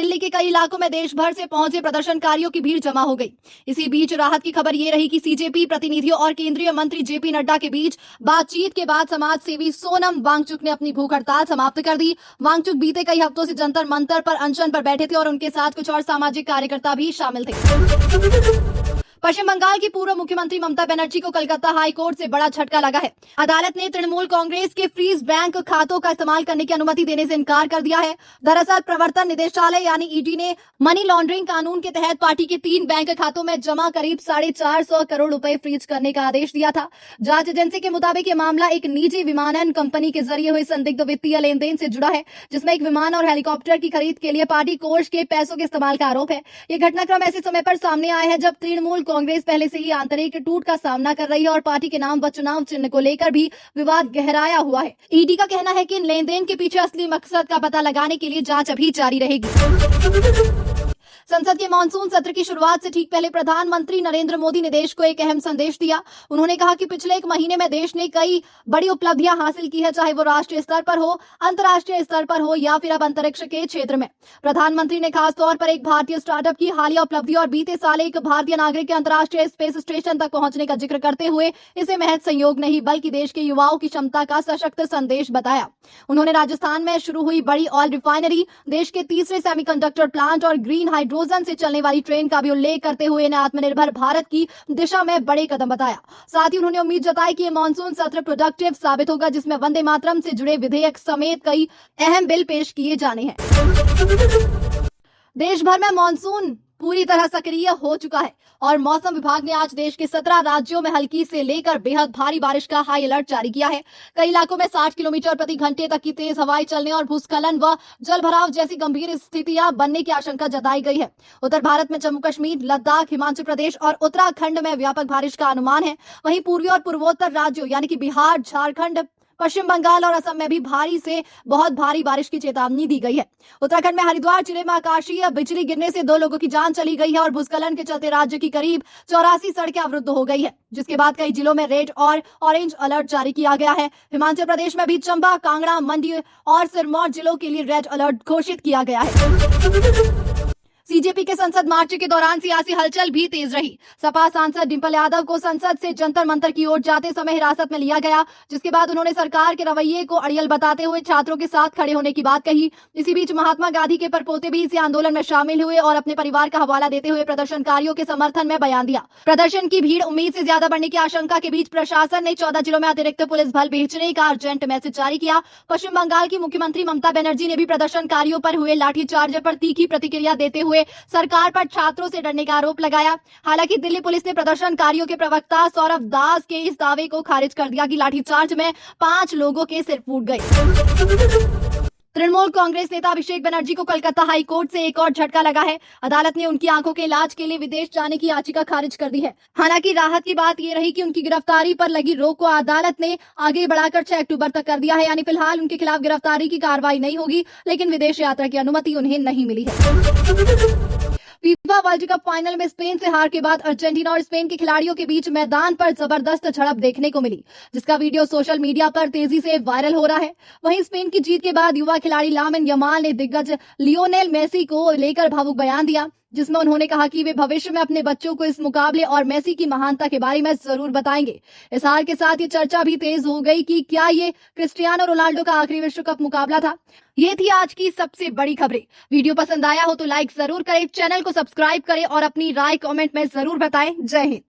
दिल्ली के कई इलाकों में देश भर से पहुंचे प्रदर्शनकारियों की भीड़ जमा हो गई। इसी बीच राहत की खबर ये रही कि सीजेपी प्रतिनिधियों और केंद्रीय मंत्री जेपी नड्डा के बीच बातचीत के बाद समाज सेवी सोनम वांगचुक ने अपनी भूख हड़ताल समाप्त कर दी। वांगचुक बीते कई हफ्तों से जंतर मंतर पर अनशन पर बैठे थे और उनके साथ कुछ और सामाजिक कार्यकर्ता भी शामिल थे। पश्चिम बंगाल की पूर्व मुख्यमंत्री ममता बनर्जी को कलकत्ता हाई कोर्ट से बड़ा झटका लगा है। अदालत ने तृणमूल कांग्रेस के फ्रीज बैंक खातों का इस्तेमाल करने की अनुमति देने से इनकार कर दिया है। दरअसल प्रवर्तन निदेशालय यानी ईडी ने मनी लॉन्ड्रिंग कानून के तहत पार्टी के 3 बैंक खातों में जमा करीब 450 करोड़ रुपए फ्रीज करने का आदेश दिया था। जांच एजेंसी के मुताबिक ये मामला एक निजी विमानन कंपनी के जरिए हुए संदिग्ध वित्तीय लेन देन से जुड़ा है, जिसमें एक विमान और हेलीकॉप्टर की खरीद के लिए पार्टी कोष के पैसों के इस्तेमाल का आरोप है। ये घटनाक्रम ऐसे समय पर सामने आया है जब तृणमूल कांग्रेस पहले से ही आंतरिक टूट का सामना कर रही है और पार्टी के नाम व चुनाव चिन्ह को लेकर भी विवाद गहराया हुआ है। ईडी का कहना है कि इन लेन देन के पीछे असली मकसद का पता लगाने के लिए जांच अभी जारी रहेगी। संसद के मानसून सत्र की शुरुआत से ठीक पहले प्रधानमंत्री नरेंद्र मोदी ने देश को एक अहम संदेश दिया। उन्होंने कहा कि पिछले 1 महीने में देश ने कई बड़ी उपलब्धियां हासिल की है, चाहे वो राष्ट्रीय स्तर पर हो, अंतर्राष्ट्रीय स्तर पर हो या फिर अब अंतरिक्ष के क्षेत्र में। प्रधानमंत्री ने खास तौर पर एक भारतीय स्टार्टअप की हालिया उपलब्धि और बीते साल एक भारतीय नागरिक के अंतर्राष्ट्रीय स्पेस स्टेशन तक पहुंचने का जिक्र करते हुए इसे महज संयोग नहीं बल्कि देश के युवाओं की क्षमता का सशक्त संदेश बताया। उन्होंने राजस्थान में शुरू हुई बड़ी ऑयल रिफाइनरी, देश के तीसरे सेमीकंडक्टर प्लांट और ग्रीन हाइड्रोजन से चलने वाली ट्रेन का भी उल्लेख करते हुए इन्हें आत्मनिर्भर भारत की दिशा में बड़े कदम बताया। साथ ही उन्होंने उम्मीद जताई कि ये मानसून सत्र प्रोडक्टिव साबित होगा, जिसमें वंदे मातरम से जुड़े विधेयक समेत कई अहम बिल पेश किए जाने हैं। देश भर में मानसून पूरी तरह सक्रिय हो चुका है और मौसम विभाग ने आज देश के 17 राज्यों में हल्की से लेकर बेहद भारी बारिश का हाई अलर्ट जारी किया है। कई इलाकों में 60 किलोमीटर प्रति घंटे तक की तेज हवाएं चलने और भूस्खलन व जलभराव जैसी गंभीर स्थितियां बनने की आशंका जताई गई है। उत्तर भारत में जम्मू कश्मीर, लद्दाख, हिमाचल प्रदेश और उत्तराखंड में व्यापक बारिश का अनुमान है। वहीं पूर्वी और पूर्वोत्तर राज्यों यानी कि बिहार, झारखंड, पश्चिम बंगाल और असम में भी भारी से बहुत भारी बारिश की चेतावनी दी गई है। उत्तराखंड में हरिद्वार जिले में आकाशीय बिजली गिरने से 2 लोगों की जान चली गई है और भूस्खलन के चलते राज्य की करीब 84 सड़कें अवरुद्ध हो गई है, जिसके बाद कई जिलों में रेड और ऑरेंज अलर्ट जारी किया गया है। हिमाचल प्रदेश में भी चंबा, कांगड़ा, मंडी और सिरमौर जिलों के लिए रेड अलर्ट घोषित किया गया है। सीजेपी के संसद मार्च के दौरान सियासी हलचल भी तेज रही। सपा सांसद डिंपल यादव को संसद से जंतर मंतर की ओर जाते समय हिरासत में लिया गया, जिसके बाद उन्होंने सरकार के रवैये को अड़ियल बताते हुए छात्रों के साथ खड़े होने की बात कही। इसी बीच महात्मा गांधी के परपोते भी इसी आंदोलन में शामिल हुए और अपने परिवार का हवाला देते हुए प्रदर्शनकारियों के समर्थन में बयान दिया। प्रदर्शन की भीड़ उम्मीद से ज्यादा बढ़ने की आशंका के बीच प्रशासन ने 14 जिलों में अतिरिक्त पुलिस बल भेजने का अर्जेंट मैसेज जारी किया। पश्चिम बंगाल की मुख्यमंत्री ममता बनर्जी ने भी प्रदर्शनकारियों पर हुए लाठीचार्ज पर तीखी प्रतिक्रिया देते हुए सरकार पर छात्रों से डरने का आरोप लगाया। हालांकि दिल्ली पुलिस ने प्रदर्शनकारियों के प्रवक्ता सौरभ दास के इस दावे को खारिज कर दिया कि लाठीचार्ज में 5 लोगों के सिर फूट गए। तृणमूल कांग्रेस नेता अभिषेक बनर्जी को कलकत्ता हाई कोर्ट से एक और झटका लगा है। अदालत ने उनकी आंखों के इलाज के लिए विदेश जाने की याचिका खारिज कर दी है। हालांकि राहत की बात यह रही कि उनकी गिरफ्तारी पर लगी रोक को अदालत ने आगे बढ़ाकर 6 अक्टूबर तक कर दिया है। यानी फिलहाल उनके खिलाफ गिरफ्तारी की कार्रवाई नहीं होगी, लेकिन विदेश यात्रा की अनुमति उन्हें नहीं मिली है। फीफा वर्ल्ड कप फाइनल में स्पेन से हार के बाद अर्जेंटीना और स्पेन के खिलाड़ियों के बीच मैदान पर जबरदस्त झड़प देखने को मिली, जिसका वीडियो सोशल मीडिया पर तेजी से वायरल हो रहा है। वहीं स्पेन की जीत के बाद युवा खिलाड़ी लामिन यमाल ने दिग्गज लियोनेल मेसी को लेकर भावुक बयान दिया, जिसमें उन्होंने कहा कि वे भविष्य में अपने बच्चों को इस मुकाबले और मेसी की महानता के बारे में जरूर बताएंगे। इस हार के साथ ये चर्चा भी तेज हो गई कि क्या ये क्रिस्टियानो रोनाल्डो का आखिरी विश्व कप मुकाबला था। ये थी आज की सबसे बड़ी खबरें। वीडियो पसंद आया हो तो लाइक जरूर करें, चैनल को सब्सक्राइब करें और अपनी राय कमेंट में जरूर बताएं। जय हिंद।